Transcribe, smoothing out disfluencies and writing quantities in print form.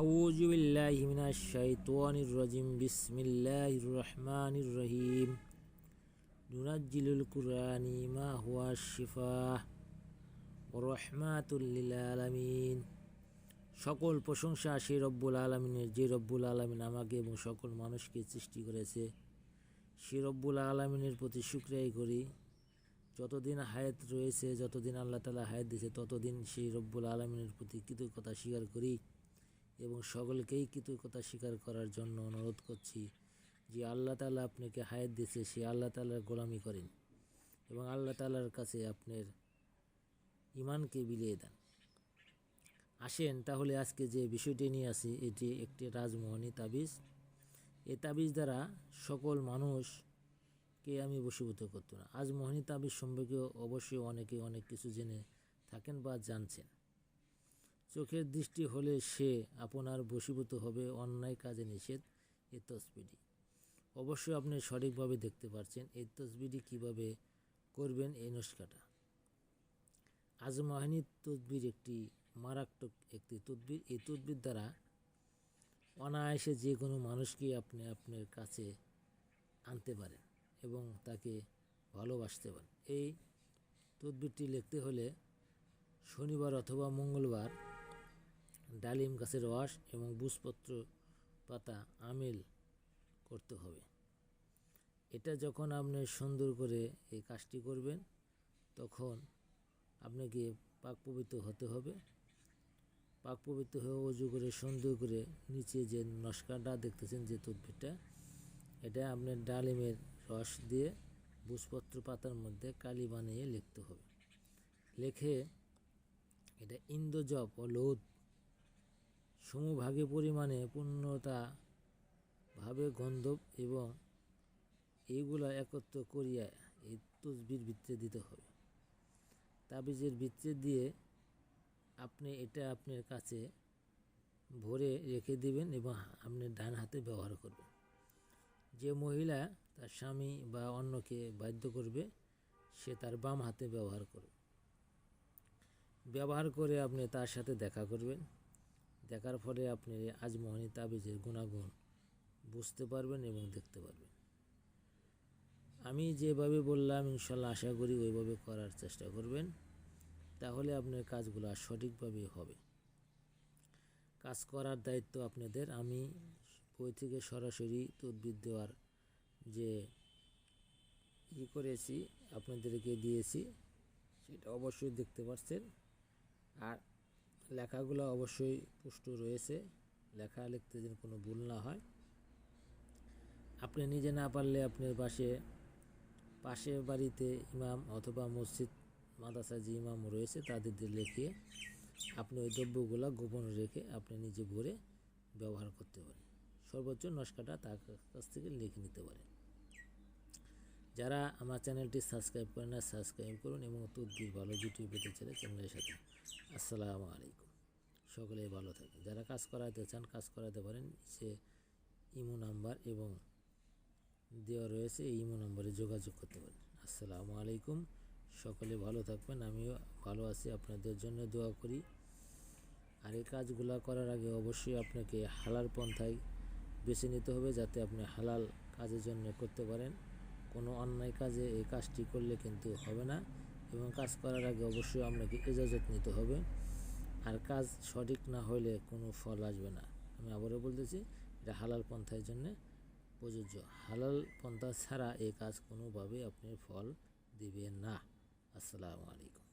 আউযু বিল্লাহি মিনাশ শাইতানির রাজিম বিসমিল্লাহির রহমানির রহিম নুনাজ্জিলুল কুরআনি মা হুয়া শিফাহ ওয়া রাহমাতুল লিল আলামিন। সকল প্রশংসা সেই রব্বুল আলামিনের, যে রব্বুল আলামিন আমাকে এবং সকল মানুষকে সৃষ্টি করেছে। সেই রব্বুল আলামিনের প্রতি শুকরিয়া করি। যতদিন হায়াত রয়েছে, যতদিন আল্লাহ তাআলা হায়াত দিয়েছে, ততদিন সেই রব্বুল আলামিনের প্রতি কৃতজ্ঞতা স্বীকার করি এবং সকলকেই কৃতজ্ঞতা স্বীকার করার জন্য অনুরোধ করছি যে আল্লাহ তাআলা আপনাকে হায়াত দিয়েছে, সেই আল্লাহ তাআলার গোলামি করেন এবং আল্লাহ তাআলার কাছে আপনার ইমানকে বিলিয়ে দেন। আসেন তাহলে আজকে যে বিষয়টি নিয়ে আসি, এটি একটি রাজমোহনী তাবিজ। এই তাবিজ দ্বারা সকল মানুষকে আমি বশীভূত করত না। রাজমোহনী তাবিজ সম্পর্কে অবশ্যই অনেকে অনেক কিছু জেনে থাকেন বা জানছেন। চোখের দৃষ্টি হলে সে আপনার বশীভূত হবে, অন্যায় কাজে নিষেধ। এই তসবিটি অবশ্যই আপনি সঠিকভাবে দেখতে পাচ্ছেন। এই তসবিটি কীভাবে করবেন, এই নুস্খাটা। আজমোহনী তদবির একটি মারাত্মক একটি তদবির। এই তদবির দ্বারা অনায়াসে যে কোনো মানুষকে আপনি আপনার কাছে আনতে পারেন এবং তাকে ভালোবাসতে পারেন। এই তদবিরটি লিখতে হলে শনিবার অথবা মঙ্গলবার ডালিম গাছের রস এবং ভূষপত্র পাতা আমিল করতে হবে। এটা যখন আপনি সুন্দর করে এই কাজটি করবেন, তখন আপনাকে পাক পবিত্র হতে হবে। পাক পবিত্র হয়ে অজু করে সুন্দর করে নিচে যে নস্কাটা দেখতেছেন, যে তদবিরটা, এটা আপনার ডালিমের রস দিয়ে ভূষপত্র পাতার মধ্যে কালি বানিয়ে লিখতে হবে। লেখে এটা ইন্দ্রজপ ও লৌদ সমভাগে পরিমাণে পূর্ণতা ভাবে গন্ধব এবং এইগুলা একত্র করিয়া এই তসবির ভিতরে দিতে হবে। তাবিজের ভিতরে দিয়ে আপনি এটা আপনার কাছে ভরে রেখে দিবেন এবং আপনি ডান হাতে ব্যবহার করবেন। যে মহিলা তার স্বামী বা অন্যকে বাধ্য করবে, সে তার বাম হাতে ব্যবহার করে আপনি তার সাথে দেখা করবেন। দেখার ফলে আপনি আজমোহনী তাবিজের গুণাগুণ বুঝতে পারবেন এবং দেখতে পারবেন। আমি যেভাবে বললাম, ইনশাল্লাহ আশা করি ওইভাবে করার চেষ্টা করবেন, তাহলে আপনার কাজগুলো সঠিকভাবে হবে। কাজ করার দায়িত্ব আপনাদের। আমি বই থেকে সরাসরি তদবির দেওয়ার যে করেছি আপনাদেরকে দিয়েছি, সেটা অবশ্যই দেখতে পাচ্ছেন। আর লেখাগুলো অবশ্যই পুষ্ট রয়েছে, লেখা লিখতে যেন কোনো ভুল না হয়। আপনি নিজে না পারলে আপনার পাশের বাড়িতে ইমাম অথবা মসজিদ মাদ্রাসা যে ইমাম রয়েছে, তাদের দিয়ে লিখিয়ে আপনি ওই দ্রব্যগুলো গোপন রেখে আপনি নিজে ভরে ব্যবহার করতে পারেন। সর্বোচ্চ নস্কাটা তার কাছ থেকে লিখে নিতে পারেন। যারা আমার চ্যানেলটি সাবস্ক্রাইব করেন না, সাবস্ক্রাইব করুন এবং তদবির ভালো ভিডিও পেতে চাইলে চ্যানেলের সাথে। আসসালামু আলাইকুম। সকলেই ভালো থাকেন। যারা কাজ করাতে চান, কাজ করাতে পারেন। সে ইমো নাম্বার এবং দেওয়া রয়েছে, এই ইমো নাম্বারে যোগাযোগ করতে পারেন। আসসালামু আলাইকুম। সকলে ভালো থাকবেন। আমিও ভালো আছি, আপনাদের জন্য দোয়া করি। আর এই কাজগুলো করার আগে অবশ্যই আপনাকে হালাল পন্থায় বেছে নিতে হবে, যাতে আপনি হালাল কাজের জন্য করতে পারেন। কোনো অন্যায় কাজে এই কাজটি করলে কিন্তু হবে না এবং কাজ করার আগে অবশ্যই আপনাকে ইজাজত নিতে হবে। আর কাজ সঠিক না হলে কোনো ফল আসবে না। আমি আবারও বলতেছি, এটা হালাল পন্থার জন্য প্রযোজ্য। হালাল পন্থা ছাড়া এই কাজ কোনোভাবে আপনি ফল দিবে না। আসসালামু আলাইকুম।